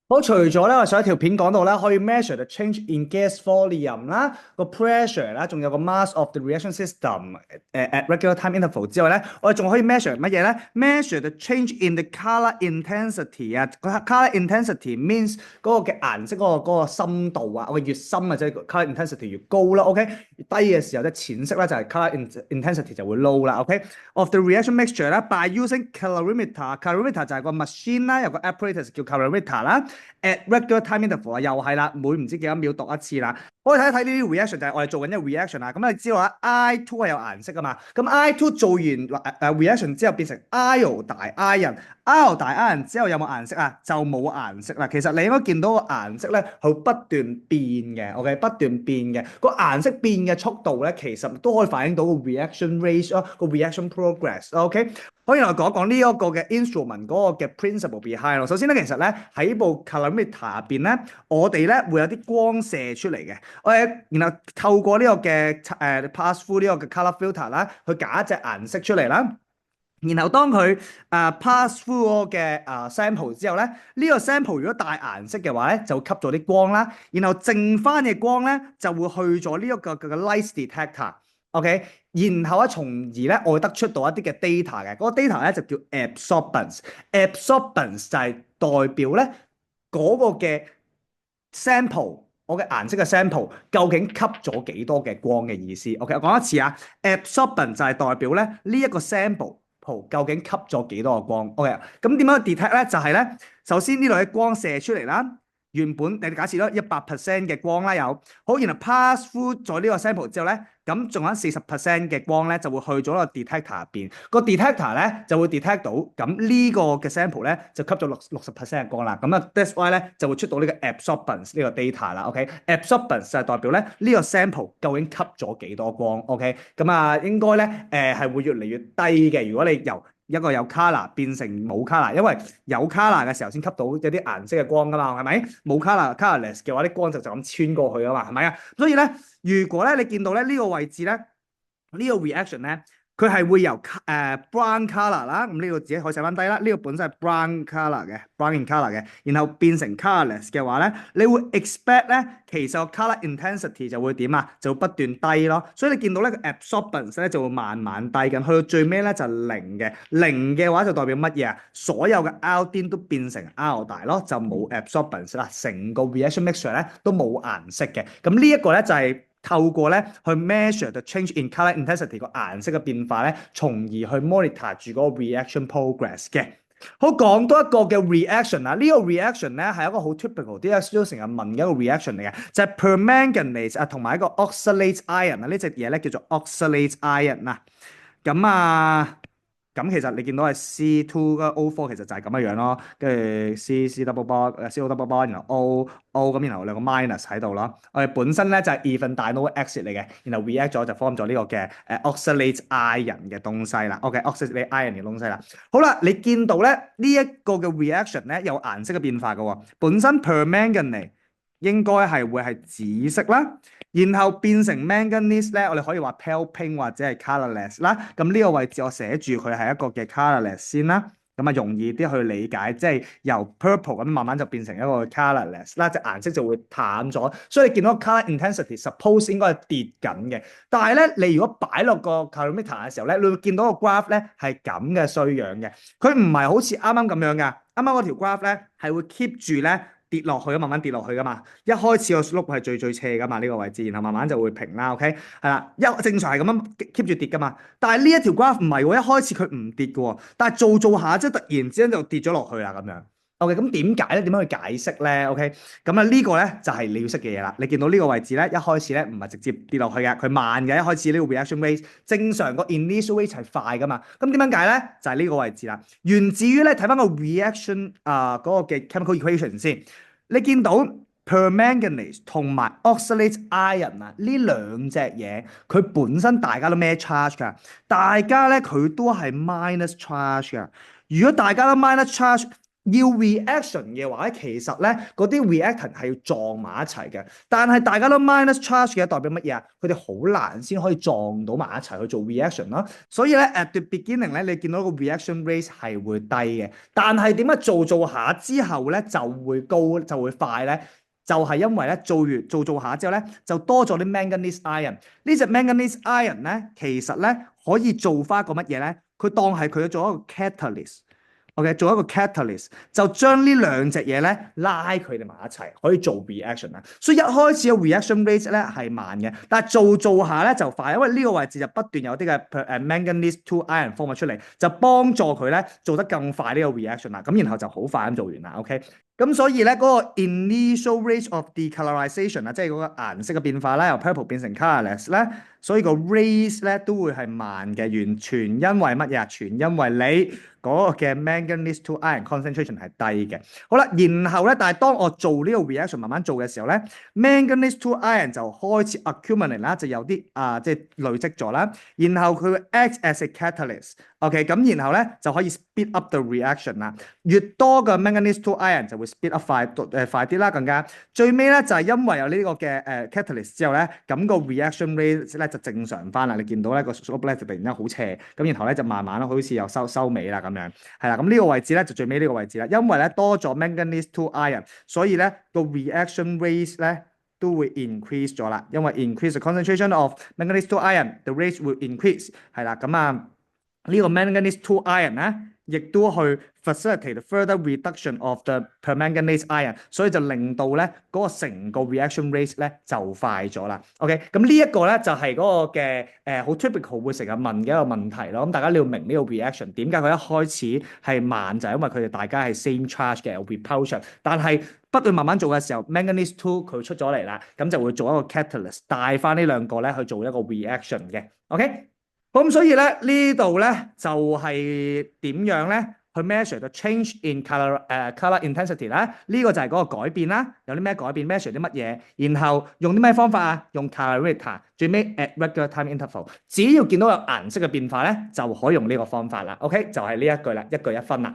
好，除咗咧，我上一條片講到咧，可以 measure the change in gas volume 啦，個 pressure 啦，仲有個 mass of the reaction system at regular time interval 之外咧，我哋仲可以 measure 乜嘢咧？measure the change in the color intensity 啊，個 color intensity means 嗰個嘅顏色嗰個深度啊，我越深啊，即係 color intensity 越高啦，OK？越低嘅時候咧，淺色咧就係 color intensity 就會 low 啦，OK？Of the reaction mixture 咧，by using calorimeter 就係個 machine 啦，有個 apparatus 叫 calorimeter 啦。at regular time interval 啊，又係啦，每唔知幾多秒讀一次啦。我哋睇一睇呢啲 reaction 就係我哋做緊一個 reaction 啦。咁你知道啦，I2 係有顏色噶嘛？咁 I2 做完reaction 之後變成 IO 大 iron，IO 大 iron 之後有冇顏色啊？就冇顏色啦。其實你應該見到個顏色咧，佢不斷變嘅，OK，不斷變嘅。個顏色變嘅速度咧，其實都可以反映到個 reaction rate 咯，個 reaction progress，OK。可以來講講呢一個嘅 instrument 嗰個嘅 principle behind 咯。首先咧，其實咧喺部 calorimeter 入邊咧，我哋咧會有啲光射出嚟嘅。然後透過呢個嘅pass through 呢個嘅 color filter 啦，去揀一隻顏色出嚟啦。然後當佢pass through 嘅sample 之後咧，呢個 sample 如果帶顏色嘅話咧，就吸咗啲光啦。然後剩翻嘅光咧就會去咗呢一個嘅 light detector。OK，然後咧，從而咧，我會得出到一啲嘅 data 嘅，嗰個 data 咧就叫 absorbance，absorbance 就係代表咧嗰個嘅 sample，我嘅顏色嘅 sample 究竟吸咗幾多嘅光嘅意思。OK，我講一次啊，absorbance 就係代表咧呢一個 sample 究竟吸咗幾多個光。OK，咁點樣 detect 咧？就係咧，首先呢度嘅光射出嚟啦。原本你哋假設咯100% 嘅光啦有，好，然後 pass through 咗呢個 sample 之後咧，咁仲有40% 嘅光咧就會去咗個 detector 入邊，個 detector 咧就會 detect 到，咁呢個嘅 sample 咧就吸咗60% 嘅光啦，咁啊 that's why 咧就會出到呢個 absorbance 呢個 data 啦，OK，absorbance 就係代表咧呢個 sample 究竟吸咗幾多光，OK，咁啊應該咧係會越嚟越低嘅，如果你由一個有 color 變成冇 color，因為有 color 嘅時候先吸到有啲顏色嘅光噶嘛，係咪？冇 colorless 嘅話，啲光就咁穿過去啊嘛，係咪啊？所以咧，如果咧你見到咧呢個位置咧，呢個 reaction 咧，佢係會由brown color 啦，咁呢個自己可以寫翻低啦。呢個本身係 brown color 嘅，brown in color 嘅，然後變成 colorless 嘅話咧，你會 expect 咧，其實個 color intensity 就會點啊？就會不斷低咯。所以你見到咧個 absorbance 咧就會慢慢低緊，去到最尾咧就零嘅。零嘅話就代表乜嘢啊？所有嘅 iodine 都變成 iodide 咯，就冇 absorbance 啦。成個 reaction mixture 咧都冇顏色嘅。咁呢一個咧就係透過咧去 measure the change in color intensity 個顏色嘅變化咧，從而去 monitor 住嗰個 reaction progress 嘅。好，講多一個嘅 reaction 啊，呢個 reaction 咧係一個好 typical 啲都成日問嘅一個 reaction嚟嘅，就係 permanganate 啊同埋一個 oxalate iron 啊，呢隻嘢咧叫做 oxalate iron 啊。咁啊，咁其實你見到係 C2 嘅 O4 其實就係咁嘅樣咯，跟住 C double bond，CO double bond，然後 O 咁，然後兩個 minus 喺度咯。我哋本身咧就係 even dinyl acid 嚟嘅，然後 react 咗就 form 咗呢個嘅oxalate iron 嘅東西啦。OK，oxalate iron 嘅東西啦。好啦，你見到咧呢一個嘅 reaction 咧有顏色嘅變化嘅喎，本身 permanganate 應該係會係紫色啦。然後變成 manganese 咧，我哋可以話 pale pink 或者係 colorless 啦。咁呢個位置我寫住佢係一個嘅 colorless 先啦。咁啊容易啲去理解，即係由 purple 咁慢慢就變成一個 colorless 啦，隻顏色就會淡咗。所以你見到 color intensity suppose 應該係跌緊嘅。但係咧，你如果擺落個 calorimeter 嘅時候咧，你會見到個 graph 咧係咁嘅衰樣嘅。佢唔係好似啱啱咁樣㗎。啱啱嗰條 graph 咧係會 keep 住咧。跌落去，慢慢跌落去噶嘛。一開始個 slope 係最斜噶嘛，呢個位置，然後慢慢就會平啦。OK，係啦，正常係咁樣 keep 住跌噶嘛。但係呢一條 graph 唔係喎，一開始佢唔跌嘅喎，但係做下即係突然之間就跌咗落去啦咁樣。OK，咁點解咧？點樣去解釋咧？OK，咁啊呢個咧就係你要識嘅嘢啦。你見到呢個位置咧，一開始咧唔係直接跌落去嘅，佢慢嘅。一開始呢個 reaction rate 正常個 initial rate 係快噶嘛。咁點樣解咧？就係呢個位置啦。源自於咧睇翻個 reaction 嗰個嘅 chemical equation 先。你見到 permanganate 同埋 oxalate iron 啊，呢兩隻嘢佢本身大家都咩 charge 㗎？大家咧佢都係 minus charge 㗎。如果大家都 minus charge，要 reaction 嘅話咧，其實咧嗰啲 reactant 係要撞埋一齊嘅。但係大家都 minus charge 嘅代表乜嘢啊？佢哋好難先可以撞到埋一齊去做 reaction 咯。所以咧 at the beginning 咧，你見到個 reaction rate 係會低嘅。但係點解做下之後咧就會高就會快咧？就係因為咧做下之後咧，就多咗啲 manganese ion。呢隻 manganese ion 咧，其實咧可以做翻一個乜嘢咧？佢當係佢做一個 catalyst。OK，做一個 catalyst 就將呢兩隻嘢咧拉佢哋埋一齊，可以做 reaction 啊。所以一開始嘅 reaction rate 咧係慢嘅，但係做下咧就快，因為呢個位置就不斷有啲嘅manganese two ion form 出嚟，就幫助佢咧做得更快呢個 reaction 啦。咁然後就好快咁做完啦。OK，咁所以咧嗰個 initial rate of decolorization 啊，即係嗰個顏色嘅變化咧，由 purple 變成 colorless 咧，所以個 rate 咧都會係慢嘅，完全因為乜嘢啊？全因為你嗰個嘅 manganese two ion concentration 係低嘅。好啦，然後咧，但係當我做呢個 reaction 慢慢做嘅時候咧，manganese two ion 就開始 accumulate 啦，就有啲即係累積咗啦。然後佢會 act as a catalyst。OK，咁然後咧就可以 speed up the reaction 啦。越多嘅 manganese two ion 就會 speed up 快啲啦，更加最尾咧就係因為有呢個嘅catalyst 之後咧，咁個 reaction rate 咧就正常翻啦。你見到咧個 slope 咧就突然間好斜，咁然後咧就慢慢好似又收尾啦咁樣，係啦。咁呢個位置咧就最尾呢個位置啦，因為咧多咗 manganese two ion，所以咧個 reaction rate 咧都會 increase 咗啦，因為 increase the concentration of manganese two ion，the rate will increase，係啦。咁呢個 manganese two ion 咧，亦都去 facilitate further reduction of the permanganese ion， 所以就令到咧嗰個成個 reaction rate 咧就快咗啦。OK，咁呢一個咧就係嗰個嘅好 typical 會成日問嘅一個問題咯。咁大家你要明呢個 reaction 點解佢一開始係慢，就係因為佢哋大家係 same charge 嘅 repulsion，但係不斷慢慢做嘅時候 manganese two 佢出咗嚟啦，咁就會做一個 catalyst 帶翻呢兩個咧去做一個 reaction 嘅。OK。咁所以咧呢度咧就係點樣咧去 measure the change in color intensity 啦？呢個就係嗰個改變啦。有啲咩改變 measure 啲乜嘢？然後用啲咩方法啊？用 calorimeter，最尾 at regular time interval。只要見到有顏色嘅變化咧，就可以用呢個方法啦。OK，就係呢一句啦，一句一分啦。